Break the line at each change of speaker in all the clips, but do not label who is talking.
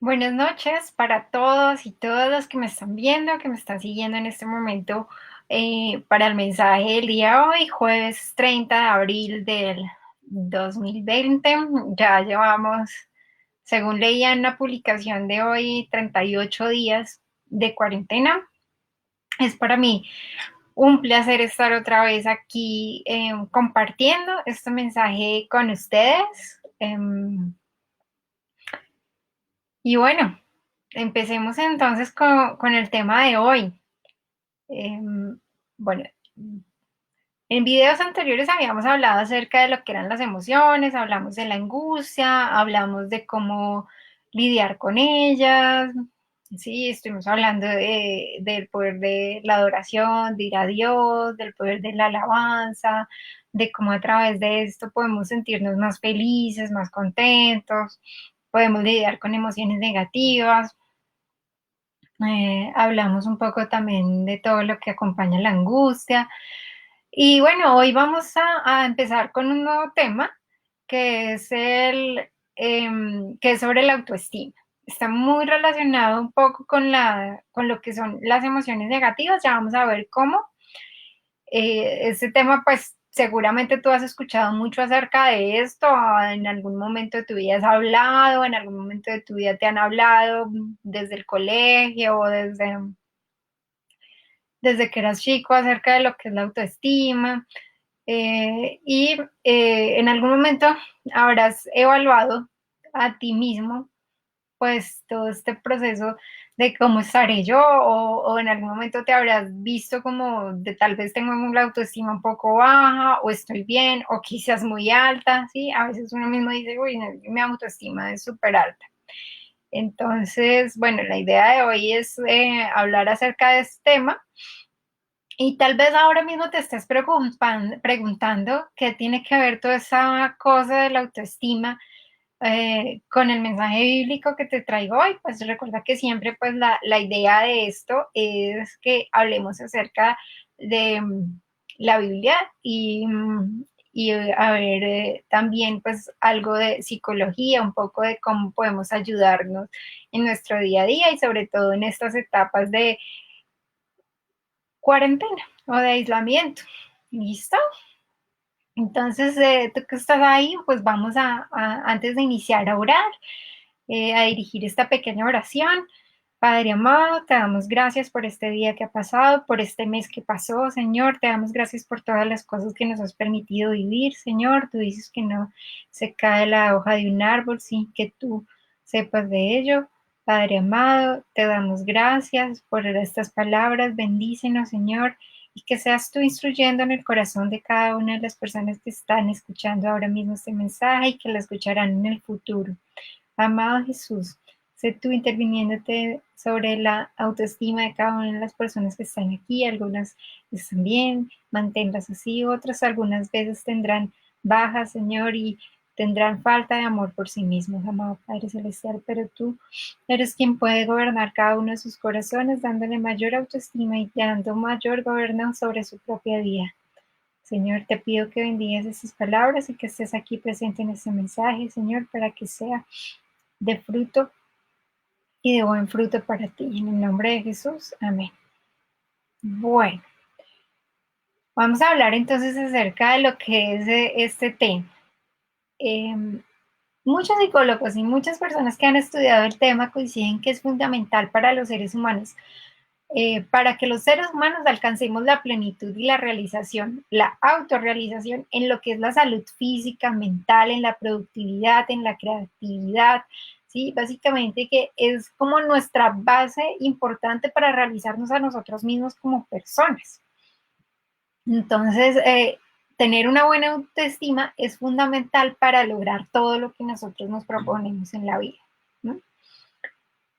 Buenas noches para todos y todas los que me están viendo, que me están siguiendo en este momento para el mensaje del día de hoy, jueves 30 de abril del 2020. Ya llevamos, según leía en una publicación de hoy, 38 días de cuarentena. Es para mí un placer estar otra vez aquí compartiendo este mensaje con ustedes. Y bueno, empecemos entonces con el tema de hoy. Bueno, en videos anteriores habíamos hablado acerca de lo que eran las emociones, hablamos de la angustia, hablamos de cómo lidiar con ellas. Sí, estuvimos hablando del poder de la adoración, de ir a Dios, del poder de la alabanza, de cómo a través de esto podemos sentirnos más felices, más contentos, podemos lidiar con emociones negativas. Hablamos un poco también de todo lo que acompaña la angustia. Y bueno, hoy vamos a empezar con un nuevo tema que es que es sobre la autoestima. Está muy relacionado un poco con lo que son las emociones negativas. Ya vamos a ver cómo. Este tema, pues seguramente tú has escuchado mucho acerca de esto, en algún momento de tu vida has hablado, en algún momento de tu vida te han hablado desde el colegio o desde que eras chico acerca de lo que es la autoestima. En algún momento habrás evaluado a ti mismo pues todo este proceso de cómo estaré yo o en algún momento te habrás visto como de tal vez tengo la autoestima un poco baja o estoy bien o quizás muy alta, ¿sí? A veces uno mismo dice, uy, no, mi autoestima es súper alta. Entonces, bueno, la idea de hoy es hablar acerca de este tema y tal vez ahora mismo te estés preguntando qué tiene que ver toda esa cosa de la autoestima con el mensaje bíblico que te traigo hoy. Pues recuerda que siempre pues la idea de esto es que hablemos acerca de la Biblia y a ver también pues algo de psicología, un poco de cómo podemos ayudarnos en nuestro día a día y sobre todo en estas etapas de cuarentena o de aislamiento. ¿Listo? Entonces, tú que estás ahí, pues vamos antes de iniciar a orar, a dirigir esta pequeña oración. Padre amado, te damos gracias por este día que ha pasado, por este mes que pasó, Señor. Te damos gracias por todas las cosas que nos has permitido vivir, Señor. Tú dices que no se cae la hoja de un árbol sin que tú sepas de ello. Padre amado, te damos gracias por estas palabras. Bendícenos, Señor, y que seas tú instruyendo en el corazón de cada una de las personas que están escuchando ahora mismo este mensaje y que lo escucharán en el futuro. Amado Jesús, sé tú interviniéndote sobre la autoestima de cada una de las personas que están aquí. Algunas están bien, manténlas así, otras algunas veces tendrán bajas, Señor, y tendrán falta de amor por sí mismos, amado Padre Celestial, pero tú eres quien puede gobernar cada uno de sus corazones, dándole mayor autoestima y dando mayor gobernanza sobre su propia vida. Señor, te pido que bendigas esas palabras y que estés aquí presente en este mensaje, Señor, para que sea de fruto y de buen fruto para ti. En el nombre de Jesús, amén. Bueno, vamos a hablar entonces acerca de lo que es este tema. Eh, Muchos psicólogos y muchas personas que han estudiado el tema coinciden que es fundamental para los seres humanos, para que los seres humanos alcancemos la plenitud y la realización, la autorrealización en lo que es la salud física, mental, en la productividad, en la creatividad, ¿sí? Básicamente que es como nuestra base importante para realizarnos a nosotros mismos como personas. Entonces, tener una buena autoestima es fundamental para lograr todo lo que nosotros nos proponemos en la vida, ¿no?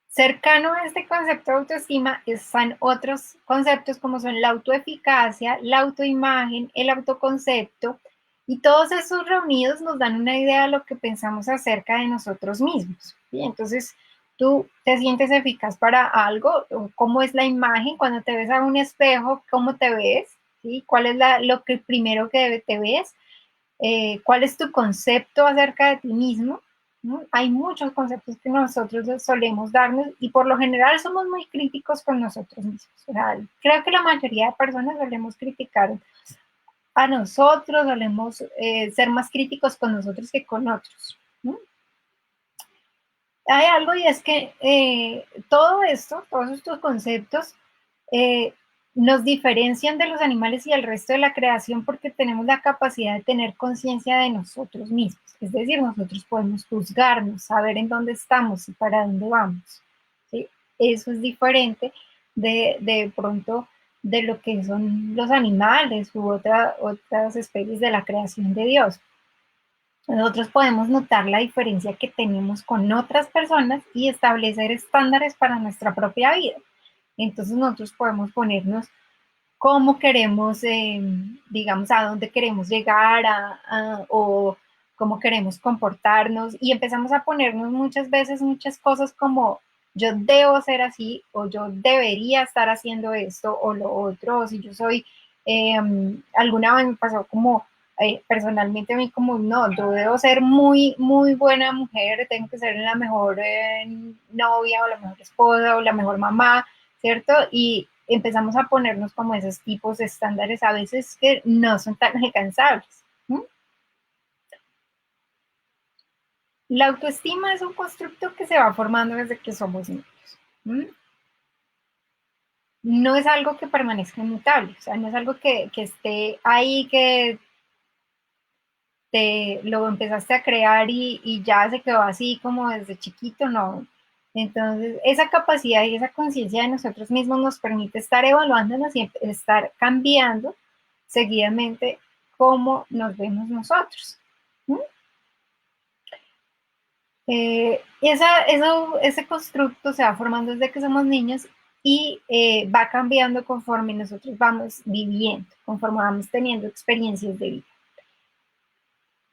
Cercano a este concepto de autoestima están otros conceptos como son la autoeficacia, la autoimagen, el autoconcepto, y todos esos reunidos nos dan una idea de lo que pensamos acerca de nosotros mismos, ¿sí? Entonces, tú te sientes eficaz para algo, cómo es la imagen cuando te ves a un espejo, cómo te ves, ¿sí? ¿Cuál es lo que primero que te ves? ¿Cuál es tu concepto acerca de ti mismo? ¿no? Hay muchos conceptos que nosotros solemos darnos y por lo general somos muy críticos con nosotros mismos. O sea, creo que la mayoría de personas solemos criticar a nosotros, solemos ser más críticos con nosotros que con otros, ¿no? Hay algo y es que todo esto, todos estos conceptos eh, nos diferencian de los animales y el resto de la creación porque tenemos la capacidad de tener conciencia de nosotros mismos. Es decir, nosotros podemos juzgarnos, saber en dónde estamos y para dónde vamos. ¿Sí? Eso es diferente de pronto de lo que son los animales u otras especies de la creación de Dios. Nosotros podemos notar la diferencia que tenemos con otras personas y establecer estándares para nuestra propia vida. Entonces nosotros podemos ponernos cómo queremos, digamos, a dónde queremos llegar o cómo queremos comportarnos y empezamos a ponernos muchas veces muchas cosas como yo debo ser así o yo debería estar haciendo esto o lo otro, o si yo soy, alguna vez me pasó como personalmente a mí como, no, yo debo ser muy, muy buena mujer, tengo que ser la mejor novia o la mejor esposa o la mejor mamá, ¿cierto? Y empezamos a ponernos como esos tipos de estándares a veces que no son tan alcanzables. ¿No? La autoestima es un constructo que se va formando desde que somos niños. ¿No? No es algo que permanezca inmutable, o sea, no es algo que esté ahí, que te lo empezaste a crear y ya se quedó así como desde chiquito, no. Entonces, esa capacidad y esa conciencia de nosotros mismos nos permite estar evaluándonos y estar cambiando seguidamente cómo nos vemos nosotros. ¿Mm? Ese constructo se va formando desde que somos niños y va cambiando conforme nosotros vamos viviendo, conforme vamos teniendo experiencias de vida.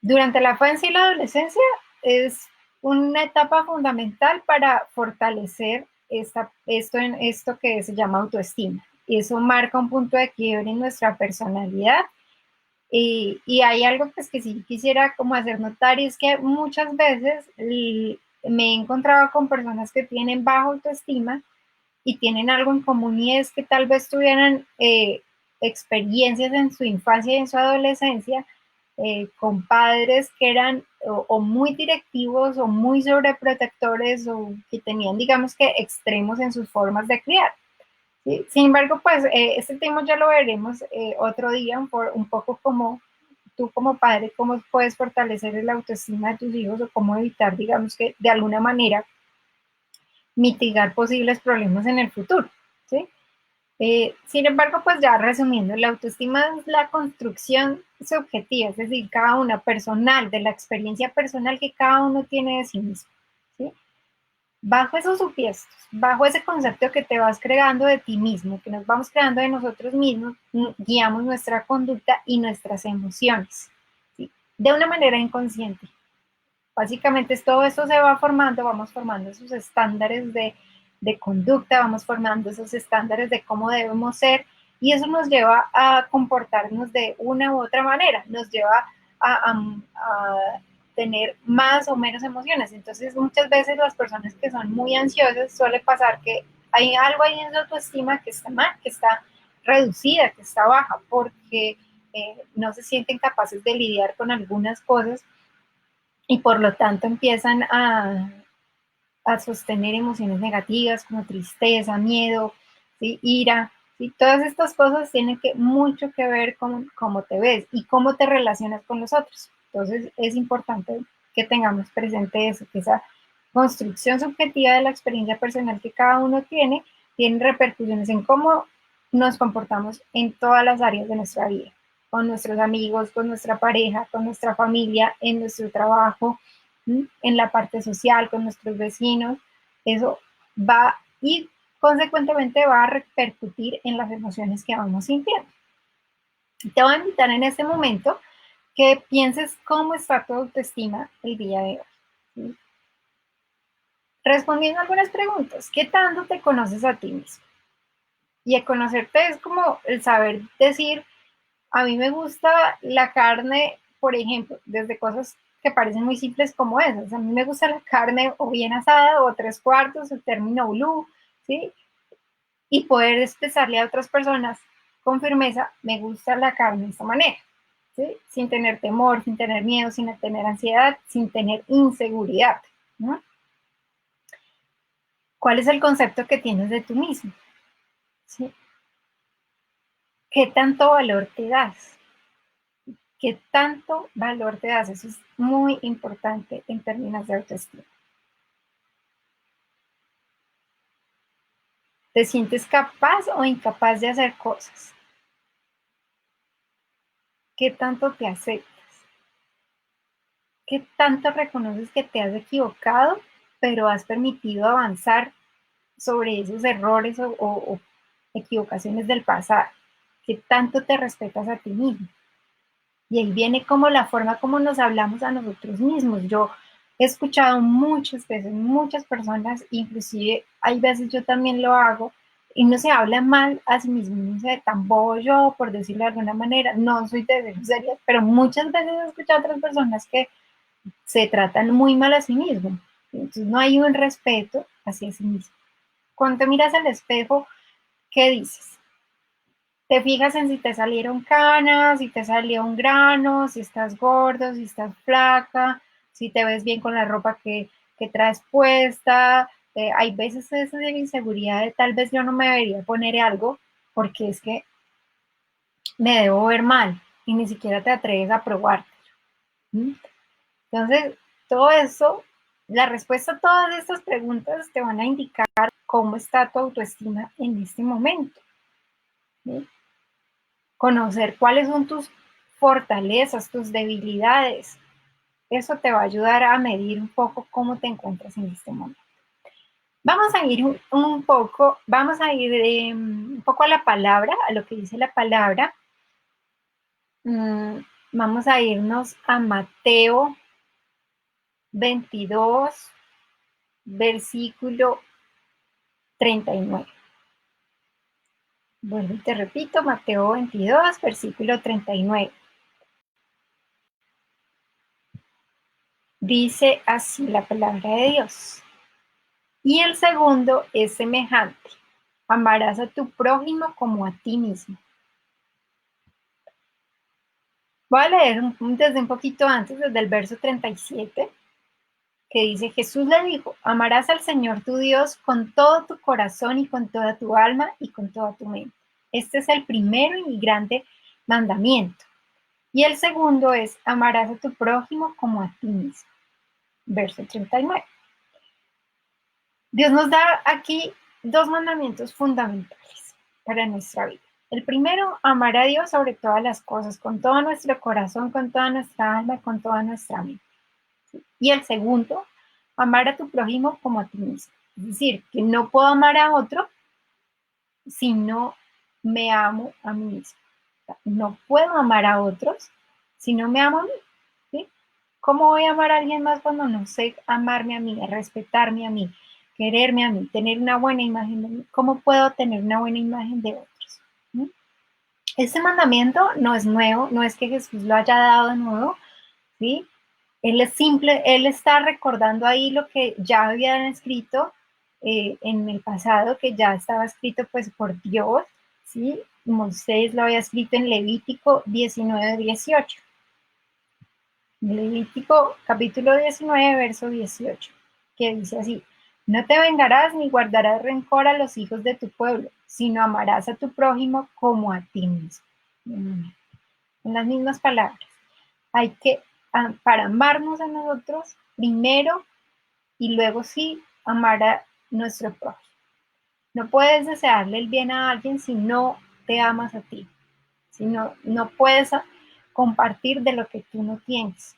Durante la infancia y la adolescencia es una etapa fundamental para fortalecer esto que se llama autoestima. Y eso marca un punto de quiebre en nuestra personalidad. Y hay algo pues, que sí quisiera como hacer notar y es que muchas veces me he encontrado con personas que tienen baja autoestima y tienen algo en común y es que tal vez tuvieran experiencias en su infancia y en su adolescencia con padres que eran o muy directivos o muy sobreprotectores o que tenían, digamos que, extremos en sus formas de criar. ¿Sí? Sin embargo, pues este tema ya lo veremos otro día, un poco como tú como padre, cómo puedes fortalecer la autoestima de tus hijos o cómo evitar, digamos que, de alguna manera mitigar posibles problemas en el futuro. ¿Sí? Sin embargo, pues ya resumiendo, la autoestima es la construcción subjetiva, es decir, cada una personal, de la experiencia personal que cada uno tiene de sí mismo. ¿Sí? Bajo esos supuestos, bajo ese concepto que te vas creando de ti mismo, que nos vamos creando de nosotros mismos, guiamos nuestra conducta y nuestras emociones, ¿sí? De una manera inconsciente. Básicamente todo esto se va formando, vamos formando esos estándares de conducta, vamos formando esos estándares de cómo debemos ser y eso nos lleva a comportarnos de una u otra manera, nos lleva a tener más o menos emociones. Entonces muchas veces las personas que son muy ansiosas suele pasar que hay algo ahí en su autoestima que está mal, que está reducida, que está baja, porque no se sienten capaces de lidiar con algunas cosas y por lo tanto empiezan a sostener emociones negativas como tristeza, miedo, ¿sí? Ira. ¿Sí? Todas estas cosas tienen mucho que ver con cómo te ves y cómo te relacionas con los otros. Entonces es importante que tengamos presente eso, que esa construcción subjetiva de la experiencia personal que cada uno tiene repercusiones en cómo nos comportamos en todas las áreas de nuestra vida, con nuestros amigos, con nuestra pareja, con nuestra familia, en nuestro trabajo, en la parte social, con nuestros vecinos. Eso va y consecuentemente va a repercutir en las emociones que vamos sintiendo. Te voy a invitar en este momento que pienses cómo está tu autoestima el día de hoy. ¿Sí? Respondiendo algunas preguntas, ¿qué tanto te conoces a ti mismo? Y el conocerte es como el saber decir, a mí me gusta la carne, por ejemplo, desde cosas que parecen muy simples como esas. A mí me gusta la carne o bien asada o tres cuartos o término blue, ¿sí? Y poder expresarle a otras personas con firmeza, me gusta la carne de esta manera, ¿sí? Sin tener temor, sin tener miedo, sin tener ansiedad, sin tener inseguridad, ¿no? ¿Cuál es el concepto que tienes de tú mismo? ¿Sí? ¿Qué tanto valor te das? ¿Qué tanto valor te das? Eso es muy importante en términos de autoestima. ¿Te sientes capaz o incapaz de hacer cosas? ¿Qué tanto te aceptas? ¿Qué tanto reconoces que te has equivocado, pero has permitido avanzar sobre esos errores o equivocaciones del pasado? ¿Qué tanto te respetas a ti mismo? Y ahí viene como la forma como nos hablamos a nosotros mismos. Yo he escuchado muchas veces, muchas personas, inclusive hay veces yo también lo hago, y no se habla mal a sí mismo, no sé, tan yo, por decirlo de alguna manera, no soy de serias, pero muchas veces he escuchado a otras personas que se tratan muy mal a sí mismos. Entonces no hay un respeto hacia sí mismo. Cuando te miras al espejo, ¿qué dices? Te fijas en si te salieron canas, si te salió un grano, si estás gordo, si estás flaca, si te ves bien con la ropa que traes puesta. Hay veces esa inseguridad de tal vez yo no me debería poner algo porque es que me debo ver mal y ni siquiera te atreves a probar. ¿Mm? Entonces, todo eso, la respuesta a todas estas preguntas te van a indicar cómo está tu autoestima en este momento. ¿Sí? Conocer cuáles son tus fortalezas, tus debilidades. Eso te va a ayudar a medir un poco cómo te encuentras en este momento. Vamos a ir un poco, vamos a ir un poco a la palabra, a lo que dice la palabra. Vamos a irnos a Mateo 22, versículo 39. Bueno, te repito, Mateo 22, versículo 39. Dice así la palabra de Dios. Y el segundo es semejante. Amarás a tu prójimo como a ti mismo. Voy a leer desde un poquito antes, desde el verso 37, que dice, Jesús le dijo, amarás al Señor tu Dios con todo tu corazón y con toda tu alma y con toda tu mente. Este es el primero y grande mandamiento. Y el segundo es, amarás a tu prójimo como a ti mismo. Verso 39. Dios nos da aquí dos mandamientos fundamentales para nuestra vida. El primero, amar a Dios sobre todas las cosas, con todo nuestro corazón, con toda nuestra alma, con toda nuestra mente. Y el segundo, amar a tu prójimo como a ti mismo. Es decir, que no puedo amar a otro si no me amo a mí mismo. No puedo amar a otros si no me amo a mí. ¿Sí? ¿Cómo voy a amar a alguien más cuando no sé amarme a mí, respetarme a mí, quererme a mí, tener una buena imagen de mí? ¿Cómo puedo tener una buena imagen de otros? ¿Mm? Este mandamiento no es nuevo, no es que Jesús lo haya dado de nuevo, ¿sí? Él es simple, él está recordando ahí lo que ya habían escrito en el pasado, que ya estaba escrito pues por Dios, ¿sí? Moisés lo había escrito en Levítico 19:18. Levítico capítulo 19, verso 18, que dice así, no te vengarás ni guardarás rencor a los hijos de tu pueblo, sino amarás a tu prójimo como a ti mismo. En las mismas palabras, hay que, para amarnos a nosotros, primero y luego sí, amar a nuestro prójimo. No puedes desearle el bien a alguien si no te amas a ti, si no puedes compartir de lo que tú no tienes.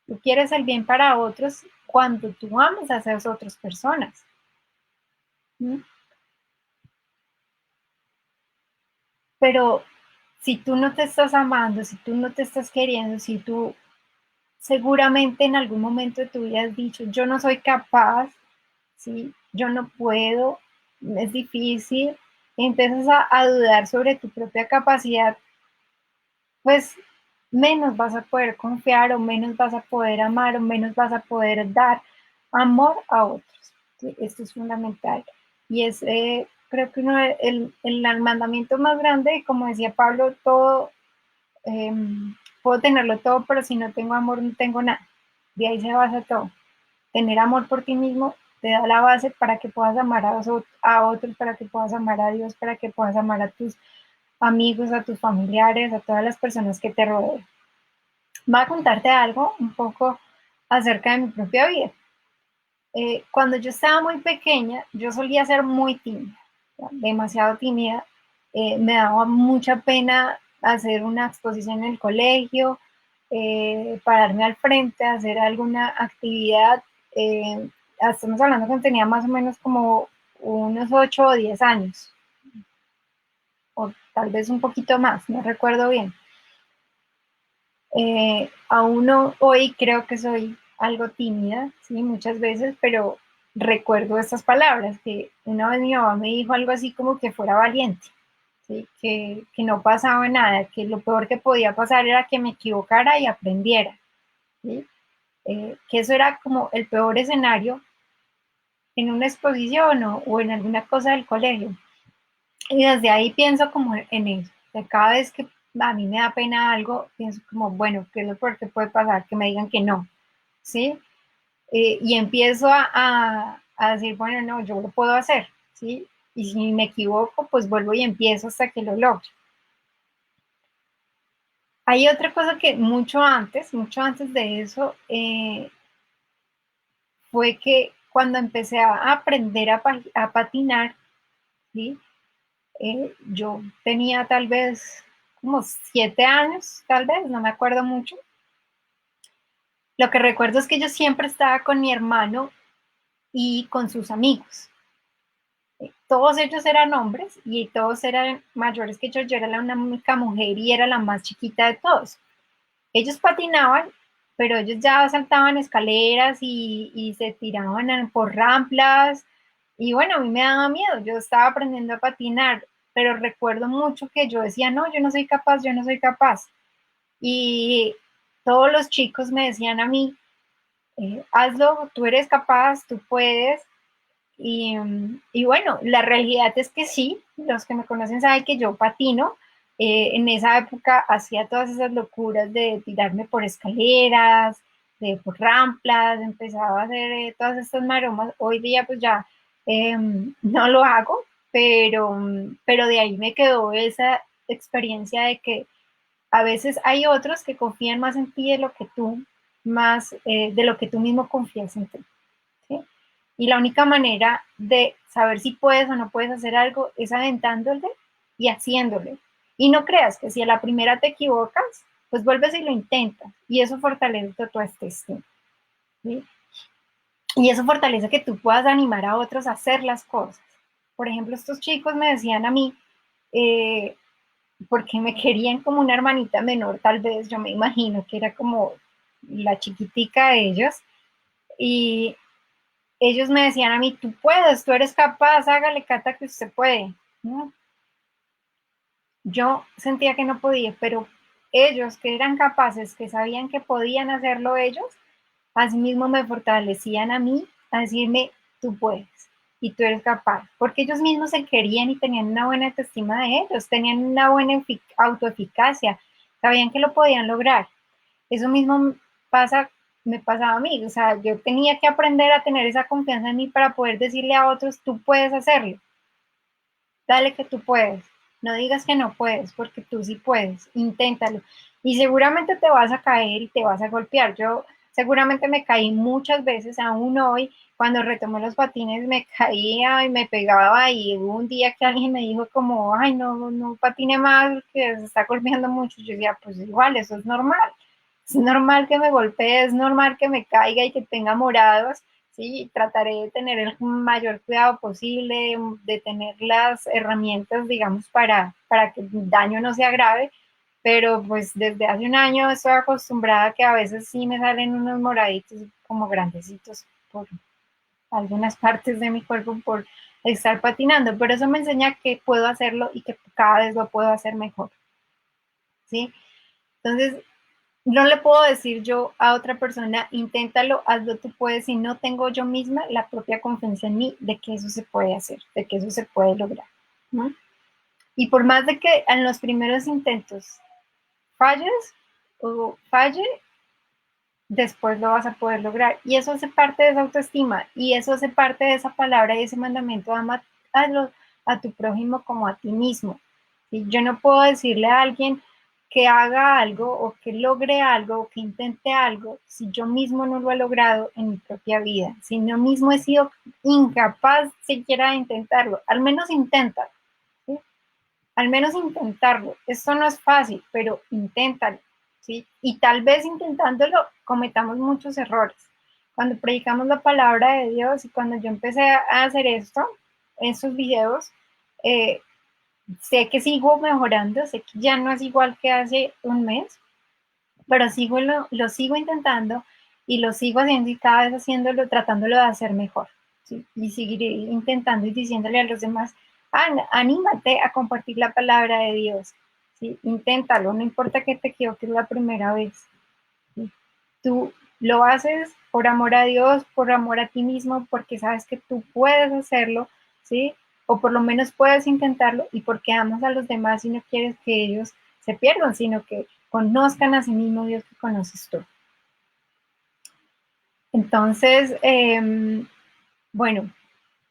Tú quieres el bien para otros cuando tú amas a esas otras personas. ¿Mm? Pero si tú no te estás amando, si tú no te estás queriendo, si tú seguramente en algún momento de tu vida has dicho, yo no soy capaz, ¿sí? Yo no puedo, es difícil, y empiezas a dudar sobre tu propia capacidad, pues menos vas a poder confiar o menos vas a poder amar o menos vas a poder dar amor a otros. ¿Sí? Esto es fundamental. Y es, creo que el mandamiento más grande, como decía Pablo, todo, eh, puedo tenerlo todo, pero si no tengo amor, no tengo nada. De ahí se basa todo. Tener amor por ti mismo te da la base para que puedas amar a otros, para que puedas amar a Dios, para que puedas amar a tus amigos, a tus familiares, a todas las personas que te rodean. Voy a contarte algo un poco acerca de mi propia vida. Cuando yo estaba muy pequeña, yo solía ser muy tímida, demasiado tímida. Me daba mucha pena hacer una exposición en el colegio, pararme al frente, hacer alguna actividad. Eh, Estamos hablando cuando tenía más o menos como unos 8 o 10 años, o tal vez un poquito más, no recuerdo bien. Aún no, hoy creo que soy algo tímida, sí, muchas veces, pero recuerdo estas palabras, que una vez mi mamá me dijo algo así como que fuera valiente, ¿sí? Que no pasaba nada, que lo peor que podía pasar era que me equivocara y aprendiera, ¿sí? Que eso era como el peor escenario en una exposición o en alguna cosa del colegio. Y desde ahí pienso como en eso. O sea, cada vez que a mí me da pena algo, pienso como, bueno, ¿qué es lo peor que puede pasar? Que me digan que no, ¿sí? Y empiezo a decir, bueno, no, yo lo puedo hacer, ¿sí? Y si me equivoco, pues vuelvo y empiezo hasta que lo logre. Hay otra cosa que mucho antes de eso, fue que cuando empecé a aprender a patinar, ¿sí? Yo tenía tal vez como 7 años, tal vez, no me acuerdo mucho. Lo que recuerdo es que yo siempre estaba con mi hermano y con sus amigos. Todos ellos eran hombres y todos eran mayores que yo era la única mujer y era la más chiquita de todos. Ellos patinaban, pero ellos ya saltaban escaleras y se tiraban por ramplas. Y bueno, a mí me daba miedo, yo estaba aprendiendo a patinar, pero recuerdo mucho que yo decía, no, yo no soy capaz, yo no soy capaz. Y todos los chicos me decían a mí, hazlo, tú eres capaz, tú puedes. Y bueno, la realidad es que sí, los que me conocen saben que yo patino. En esa época hacía todas esas locuras de tirarme por escaleras, de por ramplas, empezaba a hacer todas estas maromas. Hoy día pues ya no lo hago, pero de ahí me quedó esa experiencia de que a veces hay otros que confían más en ti de lo que tú, más de lo que tú mismo confías en ti. ¿Sí? Y la única manera de saber si puedes o no puedes hacer algo es aventándole y haciéndole. Y no creas que si a la primera te equivocas, pues vuelves y lo intentas. Y eso fortalece tu autoestima. ¿Sí? Y eso fortalece que tú puedas animar a otros a hacer las cosas. Por ejemplo, estos chicos me decían a mí, eh, porque me querían como una hermanita menor, tal vez, yo me imagino que era como la chiquitica de ellos. Y ellos me decían a mí, tú puedes, tú eres capaz, hágale, Cata, que usted puede. ¿No? Yo sentía que no podía, pero ellos que eran capaces, que sabían que podían hacerlo ellos, asimismo me fortalecían a mí a decirme, tú puedes y tú eres capaz, porque ellos mismos se querían y tenían una buena autoestima de ellos, tenían una buena autoeficacia, sabían que lo podían lograr. Eso mismo pasa, me pasaba a mí, o sea, yo tenía que aprender a tener esa confianza en mí para poder decirle a otros, tú puedes hacerlo, dale que tú puedes, no digas que no puedes, porque tú sí puedes, inténtalo. Y seguramente te vas a caer y te vas a golpear. Yo seguramente me caí muchas veces, aún hoy, cuando retomé los patines me caía y me pegaba y hubo un día que alguien me dijo como, ay, no, no patine más, que se está golpeando mucho. Yo decía, pues igual, eso es normal que me golpee, es normal que me caiga y que tenga morados. Sí, trataré de tener el mayor cuidado posible, de tener las herramientas, digamos, para que el daño no sea grave, pero pues desde hace un año estoy acostumbrada a que a veces sí me salen unos moraditos como grandecitos por algunas partes de mi cuerpo por estar patinando, pero eso me enseña que puedo hacerlo y que cada vez lo puedo hacer mejor, ¿sí? Entonces, No le puedo decir yo a otra persona, inténtalo, hazlo tú puedes, si no tengo yo misma la propia confianza en mí de que eso se puede hacer, de que eso se puede lograr, ¿no? Y por más de que en los primeros intentos falles o falle, después lo vas a poder lograr. Y eso hace parte de esa autoestima y eso hace parte de esa palabra y ese mandamiento, ama a tu prójimo como a ti mismo. ¿Sí? Yo no puedo decirle a alguien que haga algo o que logre algo o que intente algo si yo mismo no lo he logrado en mi propia vida, si yo mismo he sido incapaz siquiera de intentarlo, al menos intenta, ¿sí? Al menos intentarlo. Esto no es fácil, pero inténtalo, ¿sí? Y tal vez intentándolo cometamos muchos errores. Cuando predicamos la palabra de Dios y cuando yo empecé a hacer esto, estos videos, eh, sé que sigo mejorando, sé que ya no es igual que hace un mes, pero lo sigo intentando y lo sigo haciendo y cada vez haciéndolo, tratándolo de hacer mejor. ¿Sí? Y seguiré intentando y diciéndole a los demás, anímate a compartir la palabra de Dios. ¿Sí? Inténtalo, no importa que te equivoques la primera vez. ¿Sí? Tú lo haces por amor a Dios, por amor a ti mismo, porque sabes que tú puedes hacerlo, ¿sí? O por lo menos puedes intentarlo y porque amas a los demás y no quieres que ellos se pierdan, sino que conozcan a sí mismo Dios que conoces tú. Entonces, bueno,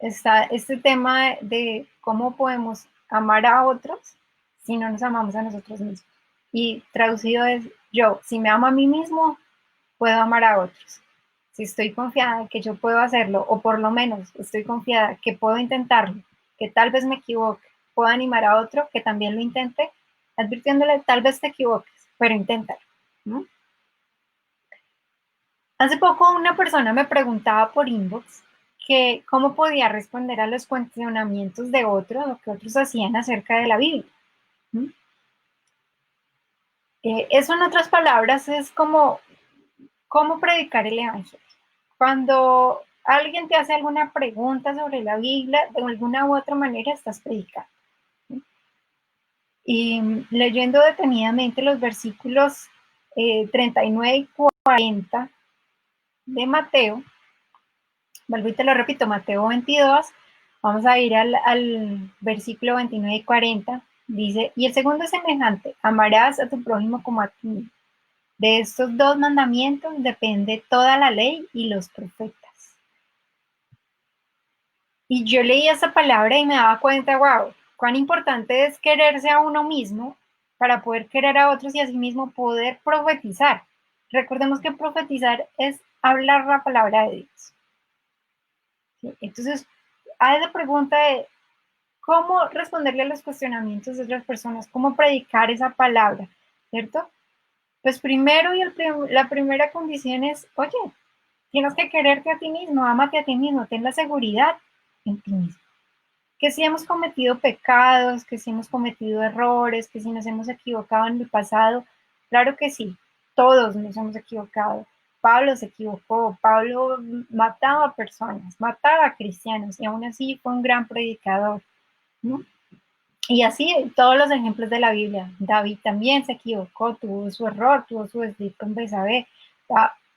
está este tema de cómo podemos amar a otros si no nos amamos a nosotros mismos. Y traducido es, yo, si me amo a mí mismo, puedo amar a otros. Si estoy confiada de que yo puedo hacerlo, o por lo menos estoy confiada que puedo intentarlo, que tal vez me equivoque, puedo animar a otro que también lo intente, advirtiéndole, tal vez te equivoques, pero inténtalo, ¿no? Hace poco una persona me preguntaba por inbox que cómo podía responder a los cuestionamientos de otros o que otros hacían acerca de la Biblia. ¿No? Eso en otras palabras es como cómo predicar el Evangelio. Cuando alguien te hace alguna pregunta sobre la Biblia, de alguna u otra manera estás predicando. ¿Sí? Y leyendo detenidamente los versículos 39 y 40 de Mateo, vuelvo y te lo repito, Mateo 22, vamos a ir al versículo 29 y 40, dice, y el segundo es semejante, amarás a tu prójimo como a ti mismo. De estos dos mandamientos depende toda la ley y los profetas. Y yo leía esa palabra y me daba cuenta, wow, cuán importante es quererse a uno mismo para poder querer a otros y asimismo poder profetizar. Recordemos que profetizar es hablar la palabra de Dios. ¿Sí? Entonces, hay la pregunta de cómo responderle a los cuestionamientos de otras personas, cómo predicar esa palabra, ¿cierto? Pues primero la primera condición es, oye, tienes que quererte a ti mismo, ámate a ti mismo, ten la seguridad en ti mismo. Que si hemos cometido pecados, que si hemos cometido errores, que si nos hemos equivocado en el pasado, claro que sí, todos nos hemos equivocado. Pablo se equivocó, Pablo mataba personas, mataba a cristianos y aún así fue un gran predicador, ¿no? Y así todos los ejemplos de la Biblia. David también se equivocó, tuvo su error, tuvo su desliz con Betsabé.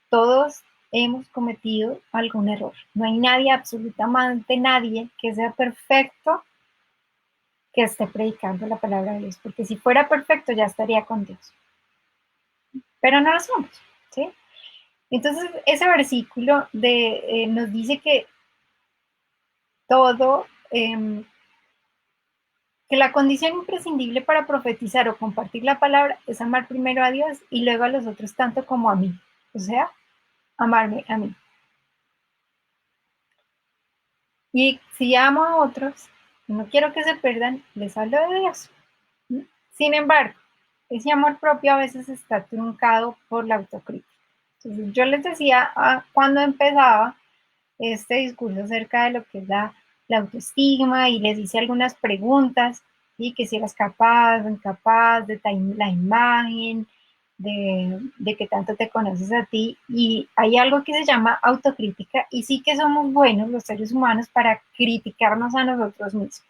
Todos hemos cometido algún error. No hay nadie, absolutamente nadie, que sea perfecto que esté predicando la palabra de Dios, porque si fuera perfecto ya estaría con Dios. Pero no lo somos, ¿sí? Entonces, ese versículo nos dice que todo, que la condición imprescindible para profetizar o compartir la palabra es amar primero a Dios y luego a los otros tanto como a mí. O sea, amarme a mí. Y si amo a otros, no quiero que se pierdan, les hablo de Dios. Sin embargo, ese amor propio a veces está truncado por la autocrítica. Entonces, yo les decía cuando empezaba este discurso acerca de lo que es la autoestima y les hice algunas preguntas, y que si eras capaz o incapaz de la imagen, de que tanto te conoces a ti. Y hay algo que se llama autocrítica y sí que somos buenos los seres humanos para criticarnos a nosotros mismos.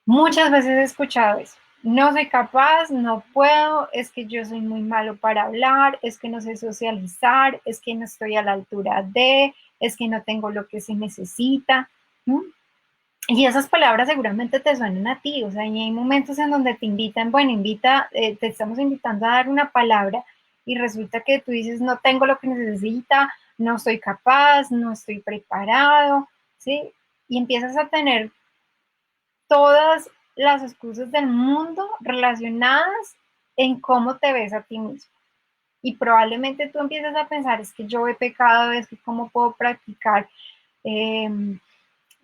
Muchas veces he escuchado eso. no soy capaz, no puedo, es que yo soy muy malo para hablar, es que no sé socializar, es que no estoy a la altura de, es que no tengo lo que se necesita. ¿Mm? Y esas palabras seguramente te suenan a ti, o sea, y hay momentos en donde te invitan, bueno, te estamos invitando a dar una palabra y resulta que tú dices, no tengo lo que necesita, no soy capaz, no estoy preparado, ¿sí? Y empiezas a tener todas las excusas del mundo relacionadas en cómo te ves a ti mismo. Y probablemente tú empiezas a pensar, es que yo he pecado, es que cómo puedo practicar, eh,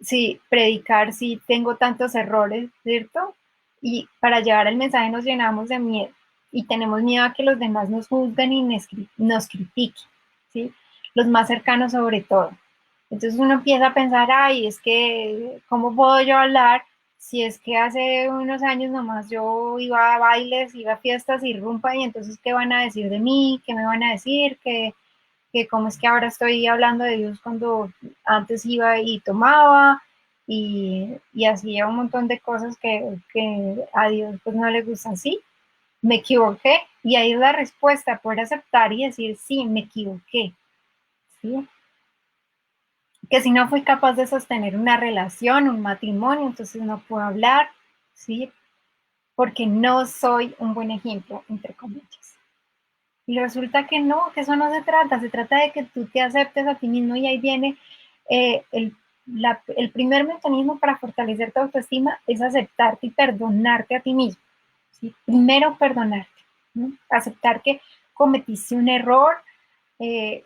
sí, predicar si tengo tantos errores, ¿cierto? Y para llevar el mensaje nos llenamos de miedo y tenemos miedo a que los demás nos juzguen y nos critiquen, ¿sí? Los más cercanos sobre todo. Entonces uno empieza a pensar, ay, es que, ¿cómo puedo yo hablar si es que hace unos años nomás yo iba a bailes, iba a fiestas y rumba y entonces qué van a decir de mí, qué me van a decir, que cómo es que ahora estoy hablando de Dios cuando antes iba y tomaba y hacía un montón de cosas que a Dios pues no le gustan? Sí, me equivoqué y ahí es la respuesta, poder aceptar y decir, sí, me equivoqué, ¿sí? Que si no fui capaz de sostener una relación, un matrimonio, entonces no puedo hablar, ¿sí? Porque no soy un buen ejemplo, entre comillas. Y resulta que no, que eso no se trata de que tú te aceptes a ti mismo y ahí viene eh, el, el primer mecanismo para fortalecer tu autoestima es aceptarte y perdonarte a ti mismo, ¿sí? Primero perdonarte, ¿no? Aceptar que cometiste un error, eh,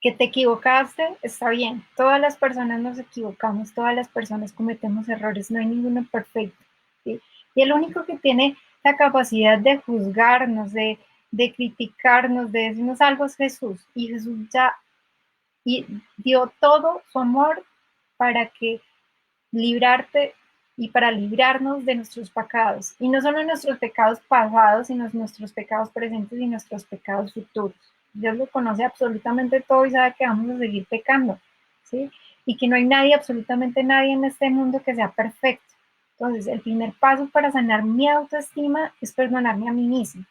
que te equivocaste, está bien. Todas las personas nos equivocamos, todas las personas cometemos errores, no hay ninguno perfecto, ¿sí? Y el único que tiene la capacidad de juzgarnos, de criticarnos, de decirnos algo es Jesús. Y Jesús ya y dio todo su amor para que librarte y para librarnos de nuestros pecados. Y no solo nuestros pecados pasados, sino nuestros pecados presentes y nuestros pecados futuros. Dios lo conoce absolutamente todo y sabe que vamos a seguir pecando, ¿sí? Y que no hay nadie, absolutamente nadie en este mundo que sea perfecto. Entonces, el primer paso para sanar mi autoestima es perdonarme a mí mismo.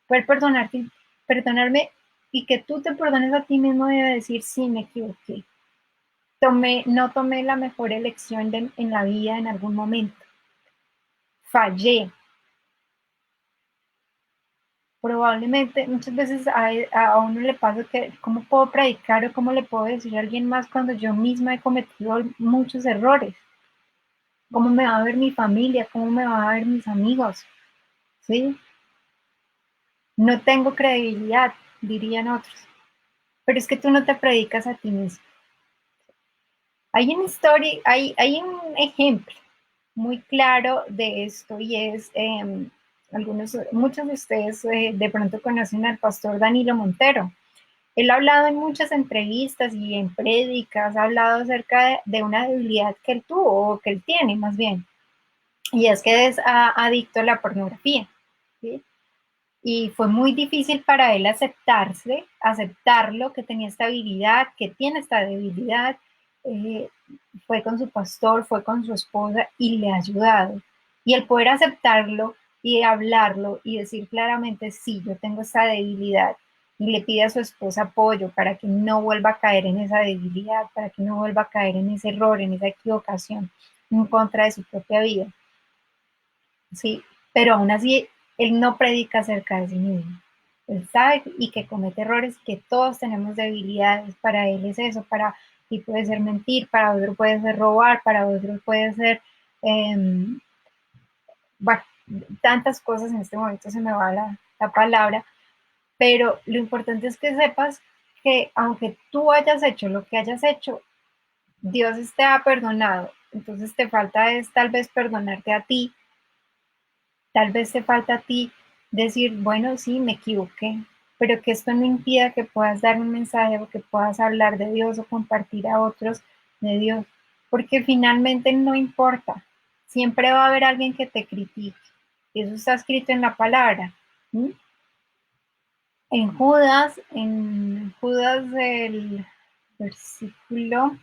Poder perdonarte, perdonarme y que tú te perdones a ti mismo debe decir, sí, me equivoqué. No tomé la mejor elección en la vida en algún momento. Fallé. Probablemente muchas veces a uno le pasa que cómo puedo predicar o cómo le puedo decir a alguien más cuando yo misma he cometido muchos errores. ¿Cómo me va a ver mi familia? ¿Cómo me va a ver mis amigos? ¿Sí? No tengo credibilidad, dirían otros. Pero es que tú no te predicas a ti mismo. Hay una historia, hay un ejemplo muy claro de esto y es, muchos de ustedes de pronto conocen al pastor Danilo Montero. Él ha hablado en muchas entrevistas y en prédicas, ha hablado acerca de una debilidad que él tuvo o que él tiene más bien, y es que es adicto a la pornografía, ¿sí? Y fue muy difícil para él aceptarlo, que tenía esta habilidad, que tiene esta debilidad. Eh, Fue con su pastor, fue con su esposa y le ha ayudado. Y el poder aceptarlo y hablarlo y decir claramente, sí, yo tengo esta debilidad, y le pide a su esposa apoyo para que no vuelva a caer en esa debilidad, para que no vuelva a caer en ese error, en esa equivocación en contra de su propia vida. Sí, pero aún así él no predica acerca de sí mismo. Él sabe y que comete errores, que todos tenemos debilidades. Para él es eso, para ti puede ser mentir, para otro puede ser robar, para otro puede ser, eh, bueno, tantas cosas. En este momento se me va la palabra, pero lo importante es que sepas que aunque tú hayas hecho lo que hayas hecho, Dios te ha perdonado. Entonces te falta es tal vez perdonarte a ti. Tal vez te falta a ti decir, bueno, sí, me equivoqué, pero que esto no impida que puedas dar un mensaje o que puedas hablar de Dios o compartir a otros de Dios, porque finalmente no importa. Siempre va a haber alguien que te critique. Eso está escrito en la palabra. ¿Sí? En Judas del versículo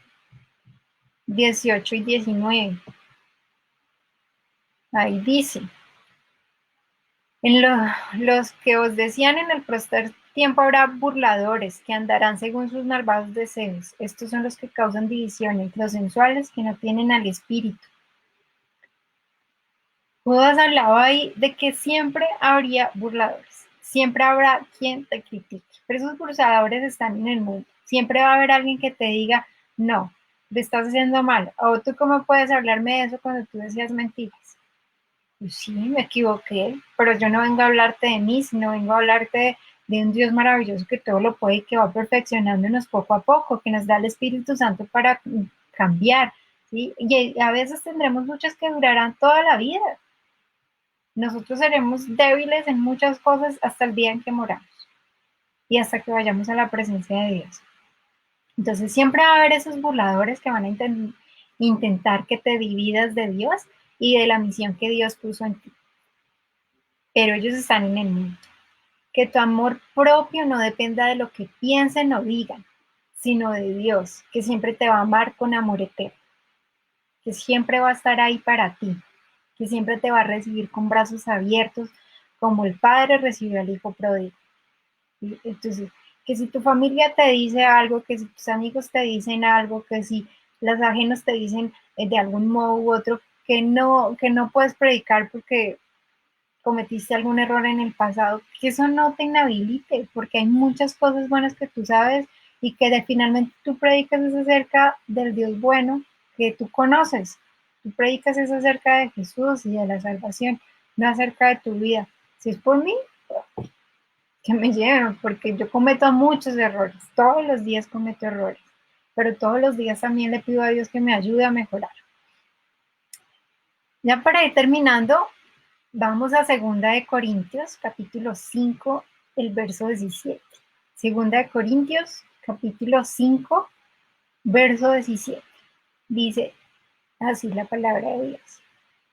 18 y 19, ahí dice. Los que os decían en el próster tiempo habrá burladores que andarán según sus malvados deseos. Estos son los que causan divisiones, los sensuales que no tienen al espíritu. Judas hablaba ahí de que siempre habría burladores, siempre habrá quien te critique, pero esos burladores están en el mundo. Siempre va a haber alguien que te diga, no, te estás haciendo mal, o tú cómo puedes hablarme de eso cuando tú decías mentiras. Pues sí, me equivoqué, pero yo no vengo a hablarte de mí, sino vengo a hablarte de un Dios maravilloso que todo lo puede y que va perfeccionándonos poco a poco, que nos da el Espíritu Santo para cambiar, ¿sí? Y a veces tendremos luchas que durarán toda la vida. Nosotros seremos débiles en muchas cosas hasta el día en que moramos y hasta que vayamos a la presencia de Dios. Entonces siempre va a haber esos burladores que van a intentar que te dividas de Dios y de la misión que Dios puso en ti. Pero ellos están en el mundo. Que tu amor propio no dependa de lo que piensen o digan, sino de Dios, que siempre te va a amar con amor eterno, que siempre va a estar ahí para ti, que siempre te va a recibir con brazos abiertos, como el Padre recibió al Hijo pródigo. Entonces, que si tu familia te dice algo, que si tus amigos te dicen algo, que si los ajenos te dicen de algún modo u otro, que no puedes predicar porque cometiste algún error en el pasado, que eso no te inhabilite, porque hay muchas cosas buenas que tú sabes y que finalmente tú predicas es acerca del Dios bueno que tú conoces. Tú predicas es acerca de Jesús y de la salvación, no acerca de tu vida. Si es por mí, que me lleven, porque yo cometo muchos errores, todos los días cometo errores, pero todos los días también le pido a Dios que me ayude a mejorar. Ya para ir terminando, vamos a Segunda de Corintios, capítulo 5, el verso 17. Segunda de Corintios, capítulo 5, verso 17. Dice así la palabra de Dios.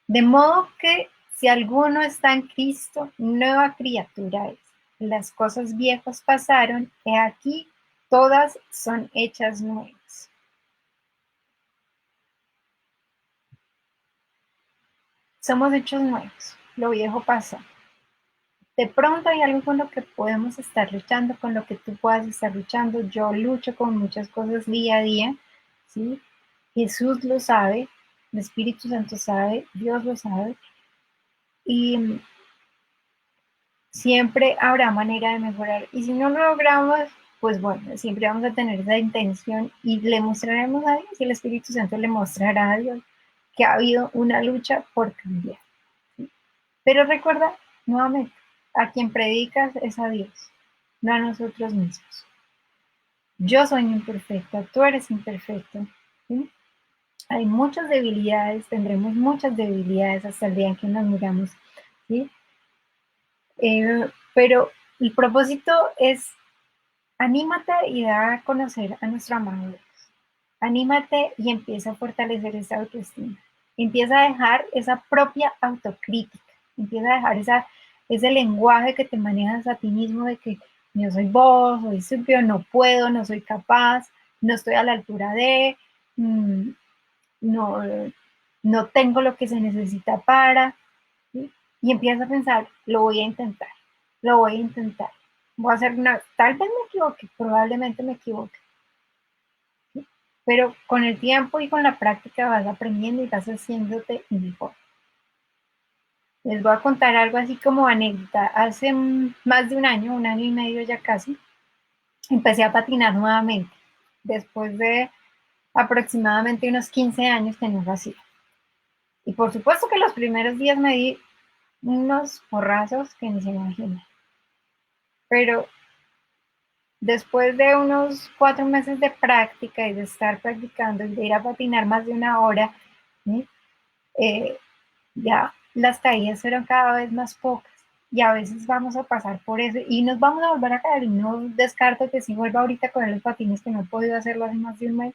De modo que si alguno está en Cristo, nueva criatura es. Las cosas viejas pasaron, he aquí, todas son hechas nuevas. Somos hechos nuevos, lo viejo pasó. De pronto hay algo con lo que podemos estar luchando, con lo que tú puedas estar luchando. Yo lucho con muchas cosas día a día, ¿sí? Jesús lo sabe, el Espíritu Santo sabe, Dios lo sabe. Y siempre habrá manera de mejorar. Y si no lo logramos, pues bueno, siempre vamos a tener esa intención y le mostraremos a Dios y el Espíritu Santo le mostrará a Dios que ha habido una lucha por cambiar. ¿Sí? Pero recuerda, nuevamente, a quien predicas es a Dios, no a nosotros mismos. Yo soy imperfecta, tú eres imperfecto. ¿Sí? Hay muchas debilidades, tendremos muchas debilidades hasta el día en que nos miramos. ¿Sí? Pero el propósito es anímate y da a conocer a nuestro amado Dios. Anímate y empieza a fortalecer esa autoestima. Empieza a dejar esa propia autocrítica. Empieza a dejar ese lenguaje que te manejas a ti mismo de que yo soy vos, soy estúpido, no puedo, no soy capaz, no estoy a la altura de, no, no tengo lo que se necesita para. ¿Sí? Y empieza a pensar, lo voy a intentar, lo voy a intentar. Voy a hacer una, tal vez me equivoque, probablemente me equivoque, ¿sí? Pero con el tiempo y con la práctica vas aprendiendo y vas haciéndote mejor. Les voy a contar algo así como anécdota. Hace más de un año y medio ya casi, empecé a patinar nuevamente, después de aproximadamente unos 15 años que no lo hacía. Y por supuesto que los primeros días me di unos porrazos que ni se imaginan. Pero después de unos 4 meses de práctica y de estar practicando y de ir a patinar más de una hora, ¿sí? eh, ya las caídas fueron cada vez más pocas y a veces vamos a pasar por eso y nos vamos a volver a caer y no descarto que si vuelva ahorita con los patines que no he podido hacerlo hace más de un mes,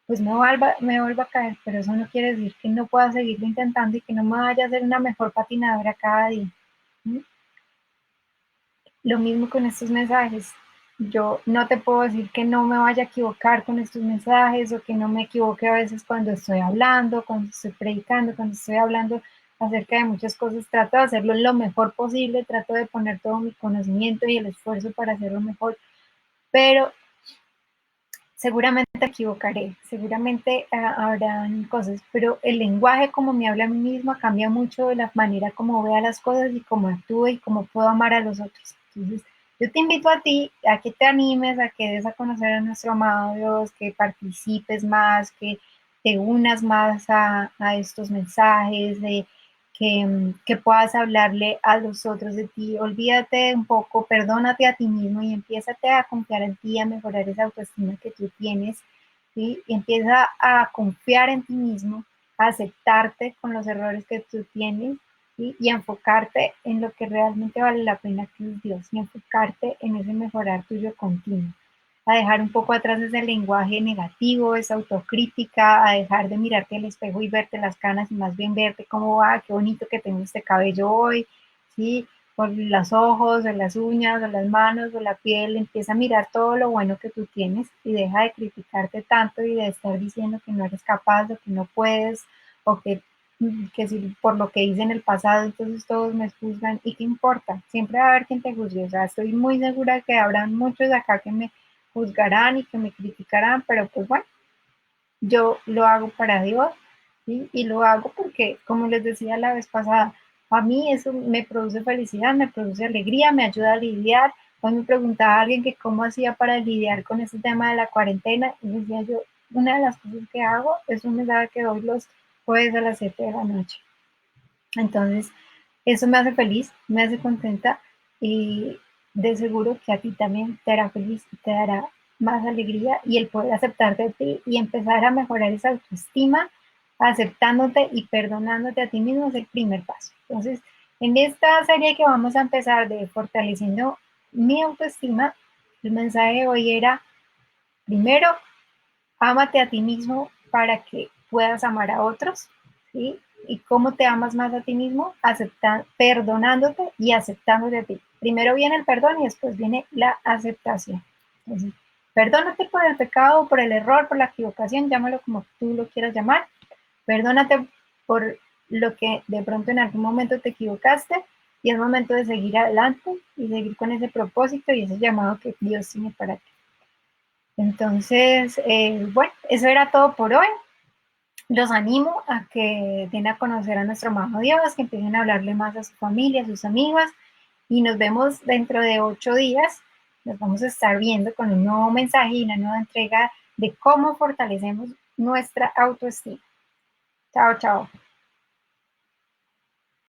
pues me vuelva a caer, pero eso no quiere decir que no pueda seguirlo intentando y que no me vaya a hacer una mejor patinadora cada día. ¿Sí? Lo mismo con estos mensajes. Yo no te puedo decir que no me vaya a equivocar con estos mensajes o que no me equivoque a veces cuando estoy hablando, cuando estoy predicando, cuando estoy hablando acerca de muchas cosas, trato de hacerlo lo mejor posible, trato de poner todo mi conocimiento y el esfuerzo para hacerlo mejor, pero seguramente me equivocaré, seguramente habrán cosas, pero el lenguaje como me habla a mí misma cambia mucho de la manera como vea las cosas y cómo actúe y cómo puedo amar a los otros. Entonces, yo te invito a ti a que te animes, a que des a conocer a nuestro amado Dios, que participes más, que te unas más a estos mensajes, de que puedas hablarle a los otros de ti. Olvídate un poco, perdónate a ti mismo y empiézate a confiar en ti, a mejorar esa autoestima que tú tienes, ¿sí? Y empieza a confiar en ti mismo, a aceptarte con los errores que tú tienes, ¿sí? Y a enfocarte en lo que realmente vale la pena, que es Dios, y enfocarte en ese mejorar tuyo continuo, a dejar un poco atrás ese lenguaje negativo, esa autocrítica, a dejar de mirarte al espejo y verte las canas y más bien verte cómo va, qué bonito que tengo este cabello hoy, ¿sí? Por los ojos, o las uñas, o las manos, o la piel, empieza a mirar todo lo bueno que tú tienes y deja de criticarte tanto y de estar diciendo que no eres capaz o que no puedes o que si por lo que hice en el pasado, entonces todos me juzgan. ¿Y qué importa? Siempre va a haber quien te juzgue. O sea, estoy muy segura que habrá muchos de acá que me juzgarán y que me criticarán, pero pues bueno, yo lo hago para Dios, ¿sí? Y lo hago porque, como les decía la vez pasada, a mí eso me produce felicidad, me produce alegría, me ayuda a lidiar. Hoy me preguntaba a alguien que cómo hacía para lidiar con ese tema de la cuarentena y decía yo, una de las cosas que hago es un mensaje que doy los jueves a las 7 de la noche. Entonces, eso me hace feliz, me hace contenta y de seguro que a ti también te hará feliz y te dará más alegría y el poder aceptarte a ti y empezar a mejorar esa autoestima, aceptándote y perdonándote a ti mismo es el primer paso. Entonces, en esta serie que vamos a empezar de fortaleciendo mi autoestima, el mensaje de hoy era, primero, ámate a ti mismo para que puedas amar a otros, ¿sí? ¿Y cómo te amas más a ti mismo? Perdonándote y aceptándote a ti. Primero viene el perdón y después viene la aceptación. Entonces, perdónate por el pecado, por el error, por la equivocación, llámalo como tú lo quieras llamar. Perdónate por lo que de pronto en algún momento te equivocaste y es momento de seguir adelante y seguir con ese propósito y ese llamado que Dios tiene para ti. Entonces, bueno, eso era todo por hoy. Los animo a que den a conocer a nuestro amado Dios, que empiecen a hablarle más a su familia, a sus amigos, y nos vemos dentro de 8 días. Nos vamos a estar viendo con un nuevo mensaje y una nueva entrega de cómo fortalecemos nuestra autoestima. Chao, chao.